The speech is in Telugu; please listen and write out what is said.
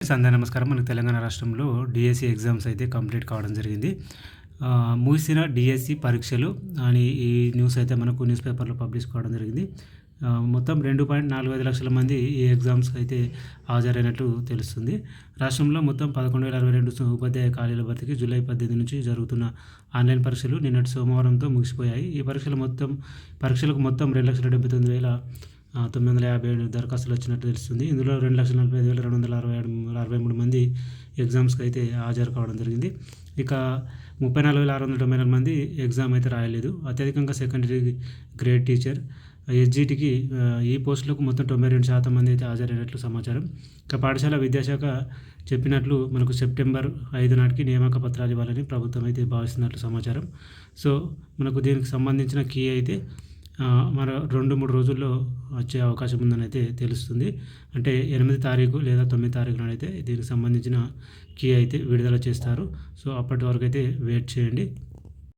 అందరికీ నమస్కారం. మనకు తెలంగాణ రాష్ట్రంలో డిఎస్సి ఎగ్జామ్స్ అయితే కంప్లీట్ కావడం జరిగింది. ముగిసిన డిఎస్సి పరీక్షలు అని ఈ న్యూస్ అయితే మనకు న్యూస్ పేపర్‌లో పబ్లిష్ కావడం జరిగింది. మొత్తం 2.45 లక్షల మంది ఈ ఎగ్జామ్స్‌కి అయితే హాజరైనట్లు తెలుస్తుంది. రాష్ట్రంలో మొత్తం 11,062 ఉపాధ్యాయ ఖాళీల భర్తీకి జూలై 18 నుంచి జరుగుతున్న ఆన్‌లైన్ పరీక్షలు నిన్నటి సోమవారంతో ముగిసిపోయాయి. ఈ పరీక్షలకు మొత్తం 2,79,957 దరఖాస్తులు వచ్చినట్టు తెలుస్తుంది. ఇందులో 2,45,263 మంది ఎగ్జామ్స్‌కి అయితే హాజరు కావడం జరిగింది. ఇక 34,694 మంది ఎగ్జామ్ అయితే రాయలేదు. అత్యధికంగా సెకండరీ గ్రేడ్ టీచర్ ఎస్‌జిటికి ఈ పోస్టులకు మొత్తం 92% మంది అయితే హాజరైనట్లు సమాచారం. ఇక పాఠశాల విద్యాశాఖ చెప్పినట్లు మనకు సెప్టెంబర్ 5 నాటికి నియామక పత్రాలు ఇవ్వాలని ప్రభుత్వం అయితే భావిస్తున్నట్లు సమాచారం. సో మనకు దీనికి సంబంధించిన కీ అయితే మరో 2-3 రోజుల్లో వచ్చే అవకాశం ఉందని అయితే తెలుస్తుంది. అంటే 8 తారీఖు లేదా 9 తారీఖు నాడైతే దీనికి సంబంధించిన కీ అయితే విడుదల చేస్తారు. సో అప్పటి వరకు అయితే వెయిట్ చేయండి.